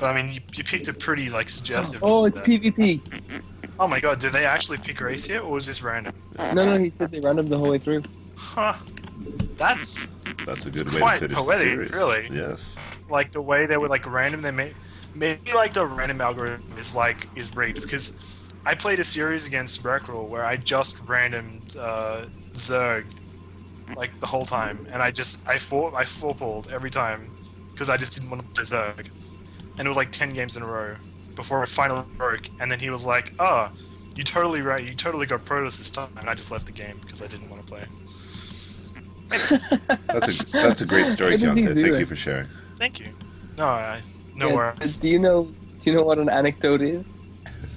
But I mean, you picked a pretty like suggestive. Oh, it's PvP. Oh my god, did they actually pick race here, or was this random? No, he said they ran him the whole way through. Huh. That's That's a good way to quite finish poetic, the series. really. Yes. Like the way they were like random. They maybe like the random algorithm is rigged because I played a series against Breckrel where I just randomed Zerg like the whole time, and I four-pulled every time because I just didn't want to play Zerg, and it was like 10 games in a row before it finally broke, and then he was like, "Oh, you totally right. You totally got Protoss this time," and I just left the game because I didn't want to play. That's a great story, Keontae. Thank you for sharing. Thank you. No worries. Do you know what an anecdote is?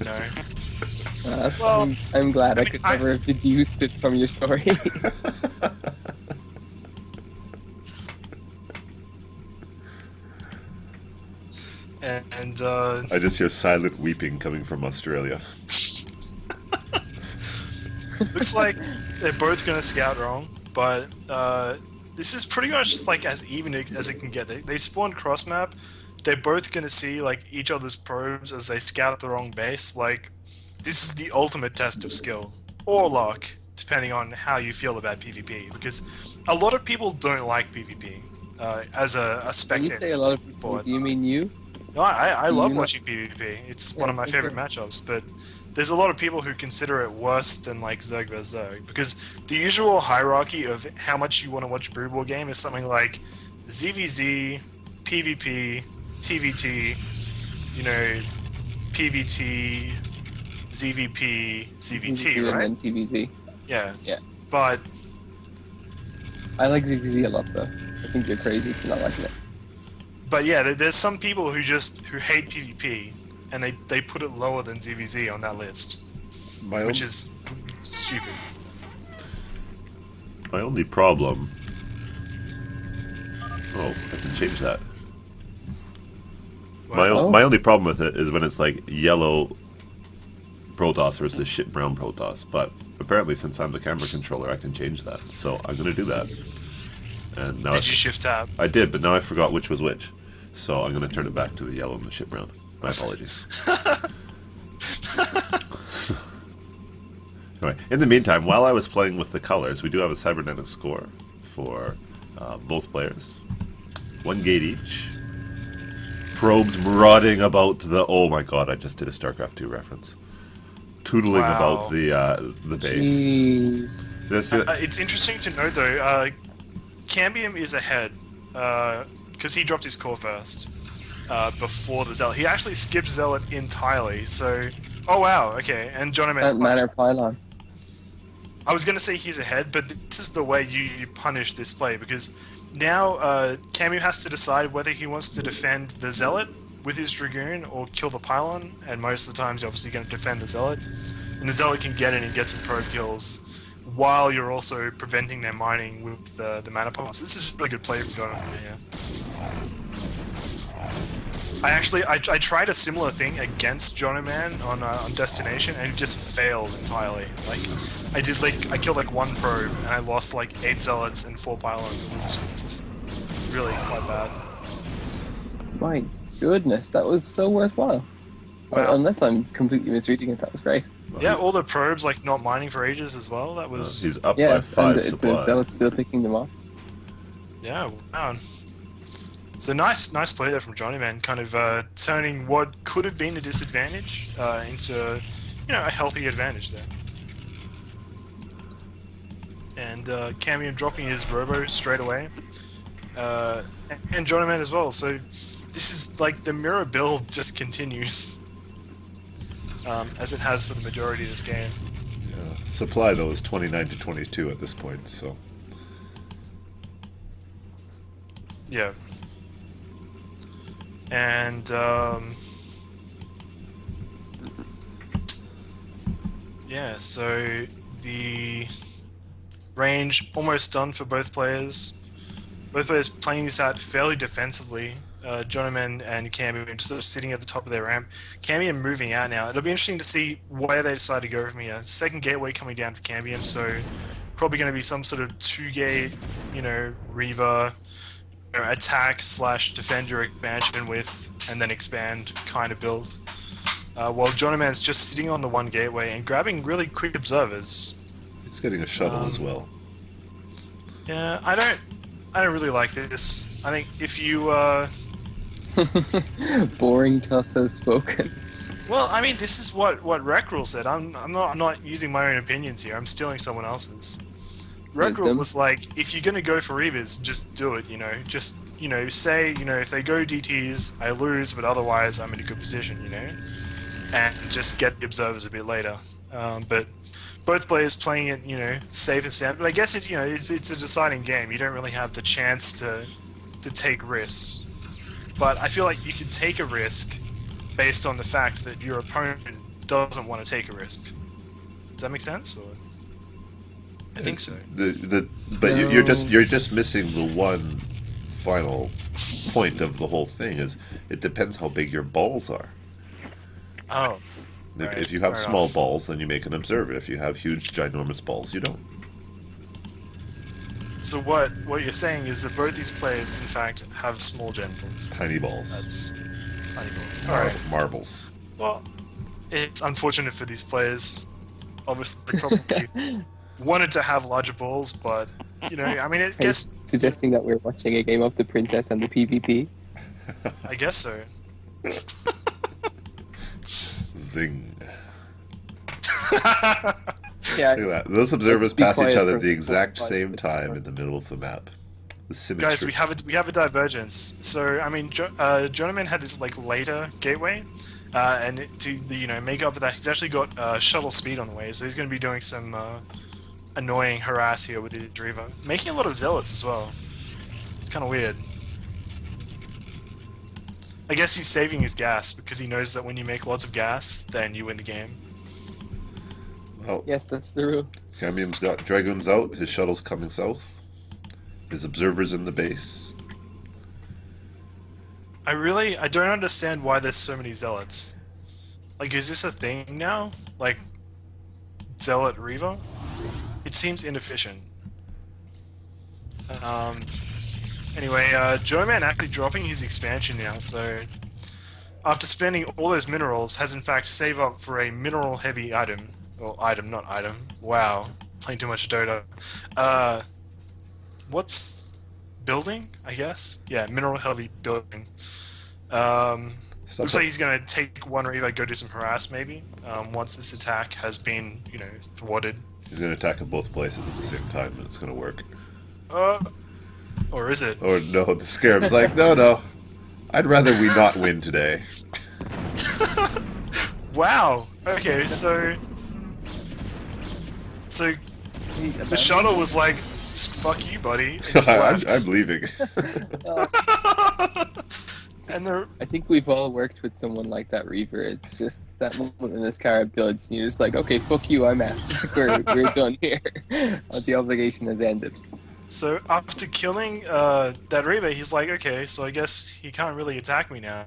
No. Well, I'm glad I could never have deduced it from your story. and I just hear silent weeping coming from Australia. looks like they're both gonna scout wrong, but this is pretty much like as even as it can get. They spawn cross map. They're both gonna see like each other's probes as they scout the wrong base. Like this is the ultimate test of skill or luck, depending on how you feel about PvP. Because a lot of people don't like PvP as a spectator. When you say a lot of people, do you mean you? No, I love watching PvP. It's one of my favorite matchups, but there's a lot of people who consider it worse than like Zerg vs Zerg, because the usual hierarchy of how much you want to watch a Brood War game is something like ZVZ, PvP, TVT, you know, PvT, ZVP, ZVT, right? And then TVZ. Yeah. Yeah. But I like ZVZ a lot, though. I think you're crazy for not liking it. But yeah, there's some people who hate PvP, and they put it lower than ZVZ on that list, which is stupid. My only problem... Oh, I can change that. My only problem with it is when it's like yellow Protoss versus shit brown Protoss, but apparently since I'm the camera controller I can change that, so I'm going to do that. And now Did you shift tab? I did, but now I forgot which was which, so I'm going to turn it back to the yellow and the shit brown. My apologies. Alright, in the meantime, while I was playing with the colors, we do have a cybernetic score for both players. 1 gate each. Probes marauding about the... Oh my god, I just did a StarCraft 2 reference. Tootling about the base. Jeez. It's interesting to note, though, Cambium is ahead, because he dropped his core first, before the Zealot. He actually skipped Zealot entirely, so... Oh wow, okay, and Jonoman's That matter pylon. I was going to say he's ahead, but this is the way you punish this play, because now Cambium has to decide whether he wants to defend the Zealot with his Dragoon or kill the Pylon, and most of the times you're obviously going to defend the Zealot. And the Zealot can get in and get some probe kills while you're also preventing their mining with the mana pots. This is a really good play from Jonoman here. I tried a similar thing against Jonoman on Destination, and it just failed entirely. Like I killed like 1 probe and I lost like 8 Zealots and 4 Pylons. It was just really quite bad. My goodness, that was so worthwhile. Wow. Unless I'm completely misreading it, that was great. Yeah, all the probes like not mining for ages as well. That was he's up by 5 supply. And the Zealot's still picking them off. Yeah, wow. So nice play there from Jonoman, kind of turning what could have been a disadvantage into, a healthy advantage there. And Cambium dropping his Robo straight away, and Jonoman as well. So this is like the mirror build just continues, as it has for the majority of this game. Yeah. Supply though is 29 to 22 at this point, so yeah. And yeah, so the range almost done for both players. Both players playing this out fairly defensively. Jonoman and Cambium just sort of sitting at the top of their ramp. Cambium moving out now. It'll be interesting to see where they decide to go from here. Second gateway coming down for Cambium, so probably going to be some sort of 2-gate, Reaver, attack slash defend your expansion with, and then expand kind of build. While Jonoman's just sitting on the one gateway and grabbing really quick observers. He's getting a shuttle as well. Yeah, I don't really like this. I think if you Boring Tuss has spoken. well, I mean, this is what Rekrul said. I'm not using my own opinions here. I'm stealing someone else's. Rekrul was like, if you're gonna go for Reavers, just do it. You know, just say if they go DTs, I lose, but otherwise I'm in a good position. You know, and just get the observers a bit later. But both players playing it, safe and sound. But I guess it's a deciding game. You don't really have the chance to take risks. But I feel like you can take a risk based on the fact that your opponent doesn't want to take a risk. Does that make sense? Or I think so. But you're just missing the one final point of the whole thing. Is it depends how big your balls are. Oh. If you have small balls, then you make an observer. If you have huge, ginormous balls, you don't. So what you're saying is that both these players, in fact, have small genitals. Tiny balls. That's tiny balls. All right. Marbles. Well, it's unfortunate for these players. Obviously, they probably wanted to have larger balls, but I mean, it gets suggesting that we're watching a game of the Princess and the PvP. I guess so. Zing. Yeah, Look at that. Those observers pass each other at the exact same time in the middle of the map. The symmetry. Guys, we have a divergence. So I mean, Jonoman had this later gateway, and to make up for that, he's actually got shuttle speed on the way. So he's going to be doing some annoying harass here with his Reaver, making a lot of zealots as well. It's kind of weird. I guess he's saving his gas because he knows that when you make lots of gas, then you win the game. Oh. Yes, that's the rule. Cambium's got Dragoons out, his shuttle's coming south. His observer's in the base. I don't understand why there's so many zealots. Like, is this a thing now? Like, Zealot Reaver? It seems inefficient. Anyway, Jonoman actually dropping his expansion now, so after spending all those minerals, has in fact saved up for a mineral-heavy item. Or item, not item. Wow. Playing too much Dota. What's... building, I guess? Yeah, mineral-heavy building. Looks like he's gonna take one Reaver, go do some harass, maybe, once this attack has been, thwarted. He's gonna attack at both places at the same time, and it's gonna work. Or is it? Or no, the Scarab's like, no. I'd rather we not win today. Wow. Okay, so the shuttle was like, "Fuck you, buddy." And just left. I'm leaving. And I think we've all worked with someone like that, Reaver. It's just that moment in this Scarab builds, and you're just like, "Okay, fuck you, I'm out. we're done here. The obligation has ended." So after killing that Reaver, he's like, okay, so I guess he can't really attack me now.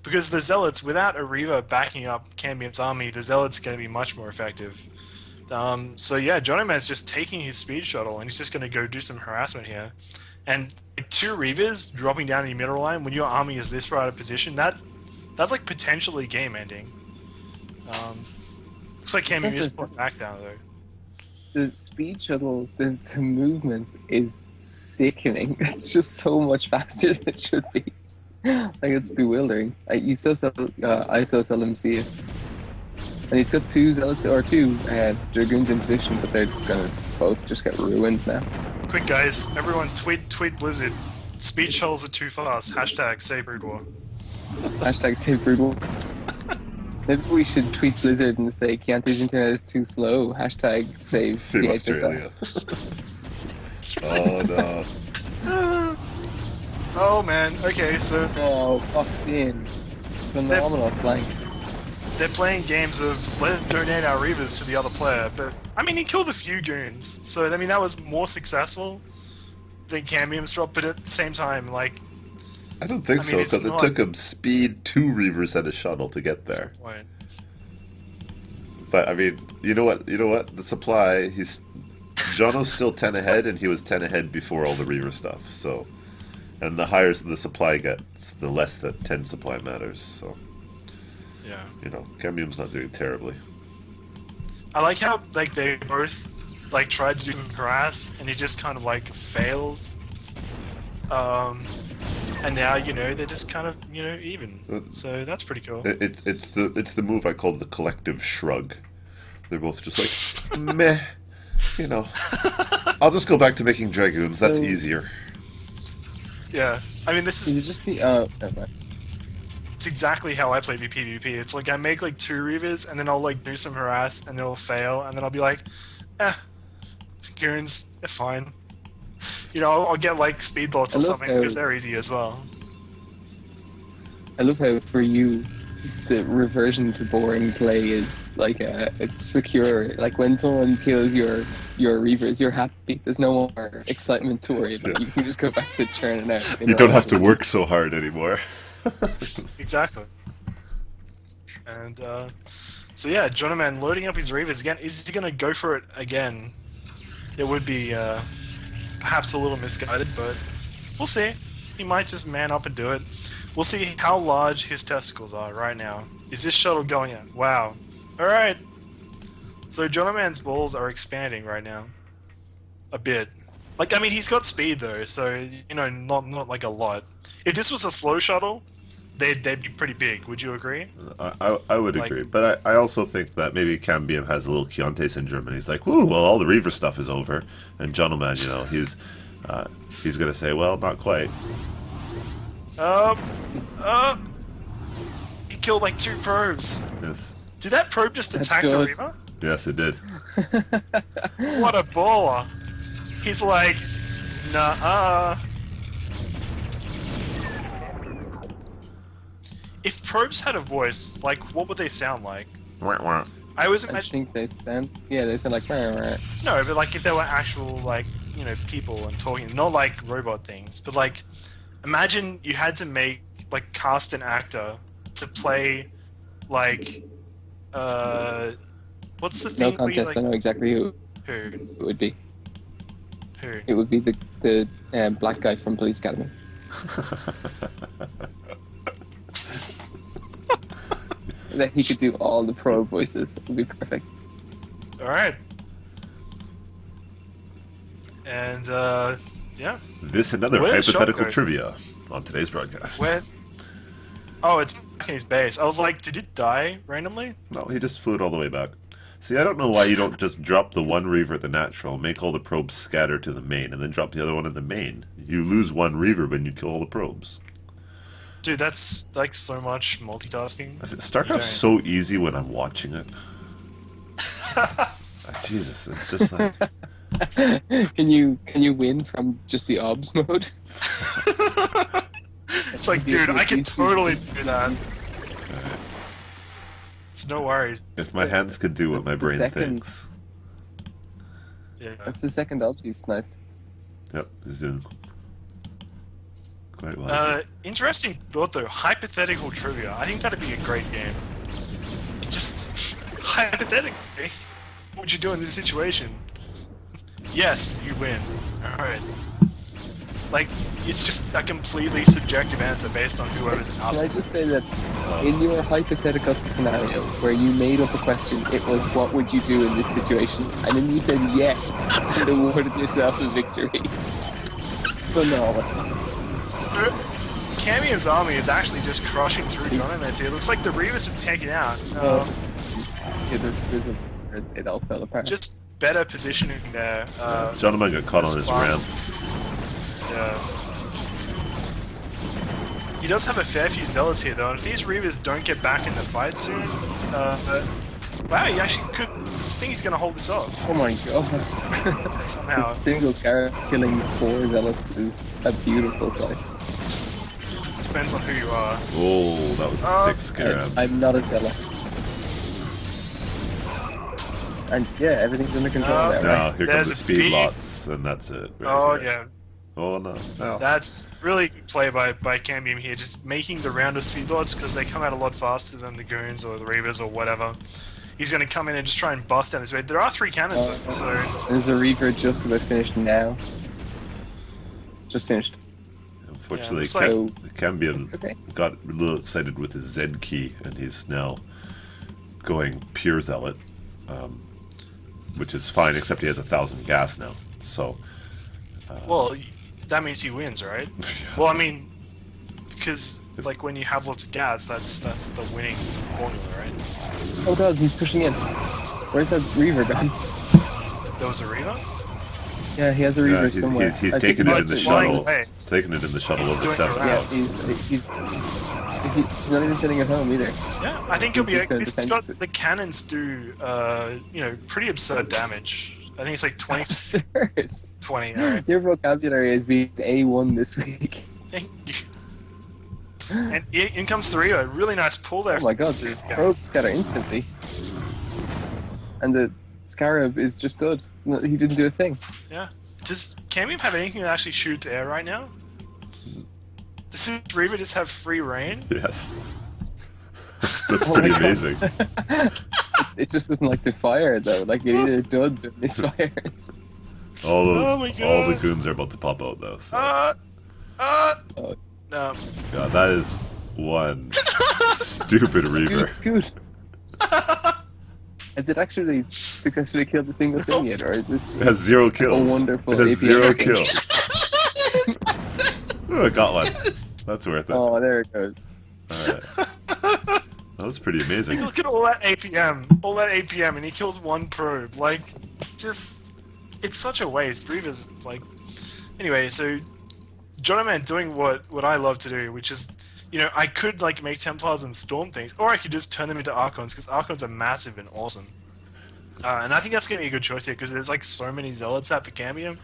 Because the Zealots, without a Reaver backing up Cambium's army, the Zealots are going to be much more effective. So yeah, Jonoman's just taking his speed shuttle, and he's just going to go do some harassment here. And two Reavers dropping down the middle line, when your army is this far out of position, that's like potentially game-ending. Looks like Cambium is put back down, though. The speed shuttle, the movement is sickening. It's just so much faster than it should be. Like, it's bewildering. I so seldom see it. And he's got two Zealots, or two Dragoons in position, but they're gonna both just get ruined now. Quick guys, everyone tweet Blizzard. Speed shuttles are too fast. Hashtag save Brood War. Hashtag save Brood War. Maybe we should tweet Blizzard and say Chianti's internet is too slow. Hashtag save Australia. Oh no. Oh man, okay, so... Oh, boxed in. Phenomenal flank. They're playing games of let's donate our Reavers to the other player, but I mean he killed a few goons, so I mean that was more successful than Cambium's drop, but at the same time, like... I don't think so, because it took him speed 2 Reavers and a shuttle to get there. But I mean, you know what? The supply, Jono's still 10 ahead, and he was 10 ahead before all the Reaver stuff, so... And the higher the supply gets, the less that 10 supply matters. So, Yeah. you know, Cambium's not doing terribly. I like how like they both like tried to do harass and he just kind of like fails. And now they're just kind of even. So that's pretty cool. It's the move I call the collective shrug. They're both just like meh. You know, I'll just go back to making dragoons. That's easier. Yeah, I mean this is. You just be It's exactly how I play PvP. It's like I make like 2 Reavers and then I'll like do some harass and then it'll fail and then I'll be like, goons, they're fine. I'll get like speed bolts or something because they're easy as well. I love how for you, the reversion to boring play is like it's secure. Like when someone kills your Reavers, you're happy. There's no more excitement to worry about. You can just go back to churning out. You don't have to work so hard anymore. Exactly. And so yeah, Jonoman loading up his Reavers again. Is he gonna go for it again? It would be perhaps a little misguided, but we'll see. He might just man up and do it. We'll see how large his testicles are right now. Is this shuttle going out? Wow. Alright. So Jonoman's balls are expanding right now. A bit. Like, I mean, he's got speed though, so, not like a lot. If this was a slow shuttle, they'd be pretty big. Would you agree? I would agree, but I also think that maybe Cambium has a little Chianti syndrome, and he's like, "Woo, well, all the Reaver stuff is over," and Jonoman, he's gonna say, "Well, not quite." He killed like 2 probes. Yes. Did that probe just attack the Reaver? Yes, it did. What a baller. He's like, nah. If probes had a voice, like, what would they sound like? I always imagine. I think they sound like. No, but like if they were actual like people and talking, not like robot things, but like imagine you had to cast an actor to play like what's the thing? No contest. I know exactly who it would be. Who? It would be the black guy from Police Academy. That he could do all the pro voices. It would be perfect. Alright. And, yeah. This another hypothetical trivia on today's broadcast. Where? Oh, it's back in his base. I was like, did it die randomly? No, he just flew it all the way back. See, I don't know why you don't just drop the one Reaver at the natural, make all the probes scatter to the main, and then drop the other one in the main. You lose one Reaver when you kill all the probes. Dude, that's like so much multitasking. StarCraft's so easy when I'm watching it. Jesus, it's just like. Can you win from just the obs mode? It's like, dude, I can totally do that. It's no worries. If my hands could do what my brain thinks. Yeah. That's the second obs you sniped. Yep, he's doing quite well. Interesting thought though. Hypothetical trivia. I think that'd be a great game. Just hypothetically, what would you do in this situation? Yes, you win. Alright. Like, it's just a completely subjective answer based on whoever's asking. Can I just say that in your hypothetical scenario where you made up a question, it was what would you do in this situation? And then you said yes and awarded yourself a victory. Phenomenal. Cambium's army is actually just crushing through Jonoman92. It looks like the Reavers have taken out. It all fell apart. Just better positioning there. Jonoman got caught on his ramps. Yeah. He does have a fair few zealots here though, and if these Reavers don't get back in the fight soon, wow, he actually could. This thing is going to hold this off. Oh my god. Somehow. A single carrot killing 4 zealots is a beautiful sight. Depends on who you are. Oh, that was a 6 scarab. I'm not a zealot. And yeah, everything's under control there, right? No, here comes the speed lots, and that's it. Right here. Yeah. Oh no. That's really good play by Cambium here, just making the round of speed lots because they come out a lot faster than the goons or the Reavers or whatever. He's going to come in and just try and bust down this way. There are 3 cannons though, so... There's a Reaver just about finished now. Just finished. Unfortunately, looks like- Cambium Okay. got a little excited with his Z key, and he's now going pure zealot, which is fine, except he has 1,000 gas now. So, Well, that means he wins, right? Well, I mean, because like when you have lots of gas, that's the winning formula, right? Oh god, he's pushing in. Where's that Reaver gone? There was a Reva? Yeah, he has a Reaver yeah, somewhere. he's I think taken it in it's the flying shuttle. away. Taken it in the shuttle over Doing 7 it around. Yeah, pounds. he's not even sitting at home either. Yeah, I think he'll He's be. just gonna It's defend got it. the cannons do, pretty absurd damage. I think it's like 20. Absurd. 20. All right. Your vocabulary has been A1 this week. Thank you. And in comes the Reva. Really nice pull there. Oh my god, the probe scatter instantly. And the Scarab is just dead. No, he didn't do a thing. Yeah. Does Cambium have anything that actually shoots air right now? Does this Reva just have free reign? Yes. That's Oh my pretty God. amazing. It just doesn't like to fire though. Like it either duds or misfires. All Oh my those, all the God. goons are about to pop out though. So. Oh. No. God, that is one stupid Reaver. Scoot. Has it actually successfully killed the single thing yet, or is this It has 0 kills. wonderful It has 0 APM. kills. Oh, I got one. That's worth it. Oh, there it goes. Alright. That was pretty amazing. Look at all that APM, and he kills one probe. Like, just, it's such a waste. Reva's like, anyway. So, Jonoman doing what I love to do, which is, I could like make Templars and storm things, or I could just turn them into Archons because Archons are massive and awesome. And I think that's going to be a good choice here because there's like so many zealots out for Cambium.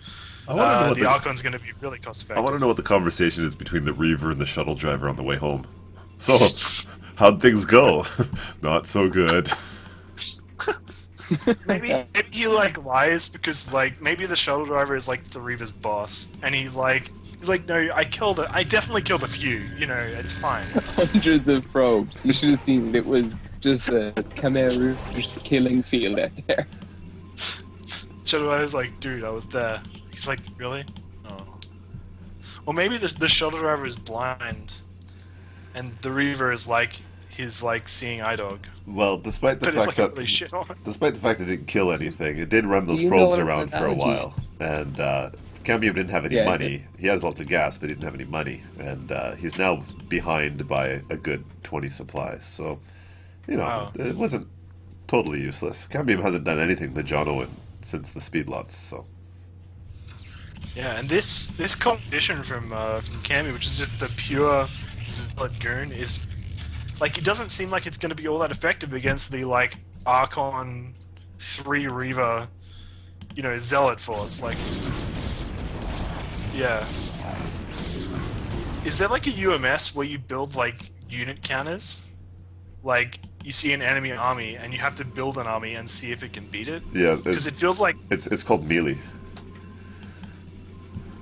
I want to know what The Archon's going to be really cost I effective. want to know what the conversation is between the Reaver and the shuttle driver on the way home. So, how'd things go? Not so good. Maybe he like lies because like maybe the shuttle driver is like the Reaver's boss, and he's like, no, I killed it. I definitely killed a few. It's fine. Hundreds of probes. You should have seen it was just a Khmer killing field out there. Shuttle driver's like, dude, I was there. He's like, really? Oh. Or maybe the shuttle driver is blind, and the Reaver is like his like seeing eye dog. Well, despite the But it's fact like that really shit on. despite the fact it didn't kill anything, it did run those You know probes what around an for a analogy while. is. And Cambium didn't have any Yeah, money. He has lots of gas, but he didn't have any money. And he's now behind by a good 20 supplies. So, Wow. it wasn't totally useless. Cambium hasn't done anything to Jono since the speed lots, so. Yeah, and this competition from Cammy, which is just the pure zealot goon, is like it doesn't seem like it's going to be all that effective against the like Archon 3 Reaver, zealot force. Like, yeah. Is there like a UMS where you build like unit counters? Like you see an enemy army and you have to build an army and see if it can beat it? Yeah, Because it feels like it's called melee.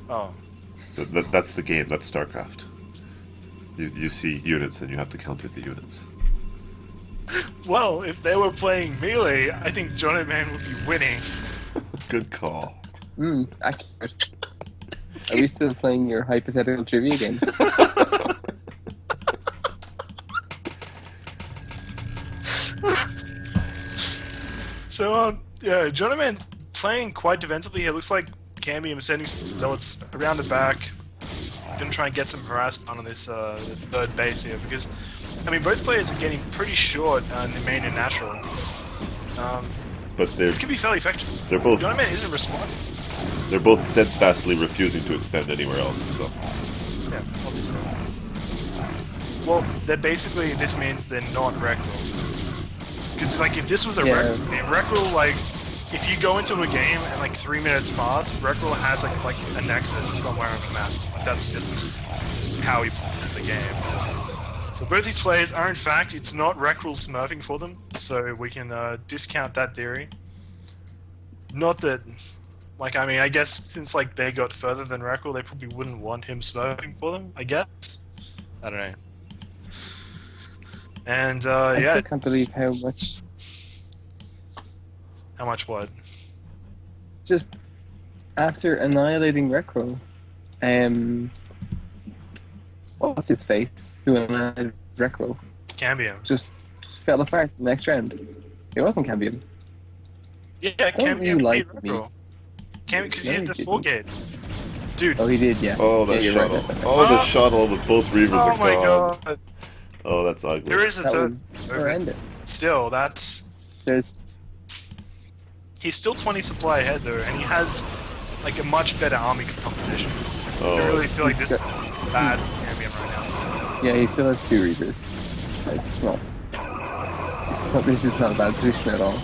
oh. That's the game. That's StarCraft. You see units and you have to counter the units. Well, if they were playing melee, I think Jonoman would be winning. Good call. Accurate. Are we still playing your hypothetical trivia games? So, yeah, Jonoman playing quite defensively here. Looks like Cambium sending some zealots around the back. Gonna try and get some harass done on this third base here because, I mean, both players are getting pretty short in the main and natural. But This could be fairly effective. they're both Jonoman isn't responding. they're both steadfastly refusing to expend anywhere else. So Yeah, obviously. Well, they're basically, this means they're not Reckrill. Because, like, if this was a Reckrill, like, if you go into a game and, like, 3 minutes pass, Reckrill has, like a nexus somewhere on the map. Like, that's just, this is how he plays the game. So both these players are, in fact, it's not Reckrill smurfing for them, so we can discount that theory. Not that, like, I mean, I guess since, like, they got further than Reckrill, they probably wouldn't want him smurfing for them, I guess? I don't know. And, I yeah. still can't believe how much. How much what? Just after annihilating Reckrill, what's his face? Who had Recro Cambium. just fell apart the next round. It wasn't Cambium. Yeah, Don't you Cambium lie beat to me? Recro. Because No, he he hit the didn't. full gate. Dude. Oh, he did, yeah. Oh, that yeah, you're shuttle. right. Oh, the shuttle with both Reavers Oh are my gone. god. Oh, that's ugly. There is a That third. was horrendous. Still, that's. There's He's still 20 supply ahead though, and he has like a much better army composition. Oh. I really feel like He's this is got- bad he's- Cambium right yeah, he still has 2 Reavers. It's not. This is not a bad position at all.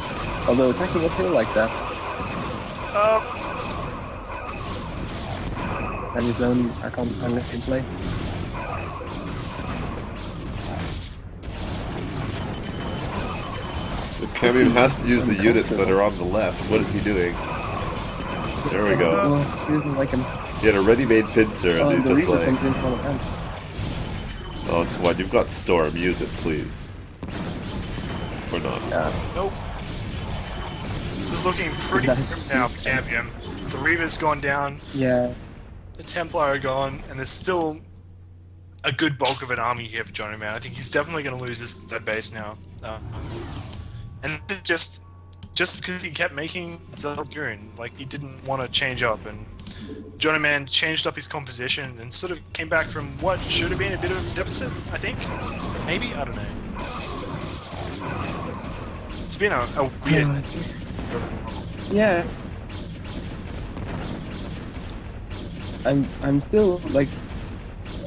Although attacking uphill like that, now. and his own Archon's kind of in play. Cambium has to use the units that are on the left. What is he doing? There we go. Oh, he doesn't like him. He had a ready-made pincer, and Oh, he's the just Reaver like, comes in from the hand. oh, come on, you've got Storm. Use it, please. Or not. Nope. This is looking pretty That's grim now for Cambium. The Reaver's gone down, Yeah. the Templar are gone, and there's still a good bulk of an army here for Jonoman. I think he's definitely going to lose his third base now. And this is just because he kept making Zeldrin, like he didn't want to change up, and Jonoman changed up his composition and sort of came back from what should have been a bit of a deficit, I think? Maybe? I don't know. It's been a weird... Yeah. I'm still like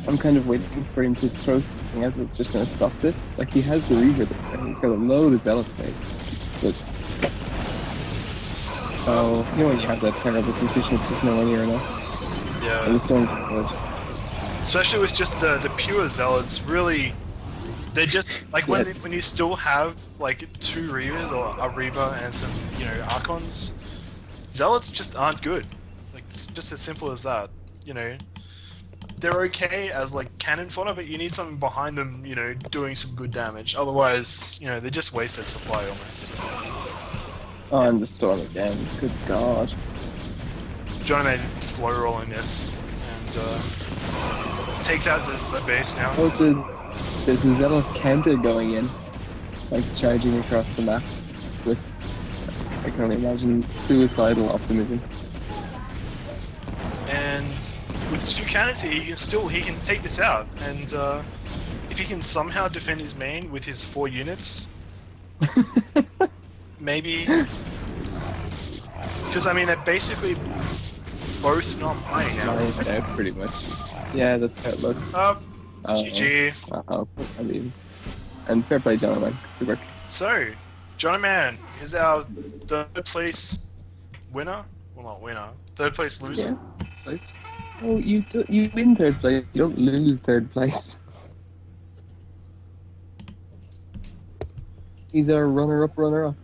I'm kind of waiting for him to throw something out that's just gonna stop this. Like he has the Reaver there, and he's got a load of Zealots made. But oh, you know when you have that terrible suspicion it's just nowhere near enough. Yeah. And the Storm's good. Especially with just the pure Zealots, really... They're just, like, when, Yeah. when you still have, like, 2 Reavers, or a Reaver and some, you know, Archons, Zealots just aren't good. Like, it's just as simple as that, you know? They're okay as, like, cannon fodder, but you need something behind them, you know, doing some good damage. Otherwise, you know, they're just wasted supply, almost. Oh, and the Storm again. Good God. Jonoman slow rolling this, and, takes out the base now. Oh, there's a Zealot counter going in, like charging across the map with, I can only imagine, suicidal optimism. And with his 2 cannons here, he can take this out. And if he can somehow defend his main with his 4 units, maybe. Because I mean, they're basically both not mining now. Mined out pretty much. Yeah, that's how it looks. GG. Uh-oh. I mean, and fair play, gentlemen. Good work. So, Jonoman is our 3rd place winner. Well, not winner. 3rd place loser. Yeah. Place. Oh, you win 3rd place. You don't lose 3rd place. He's our runner-up, runner-up.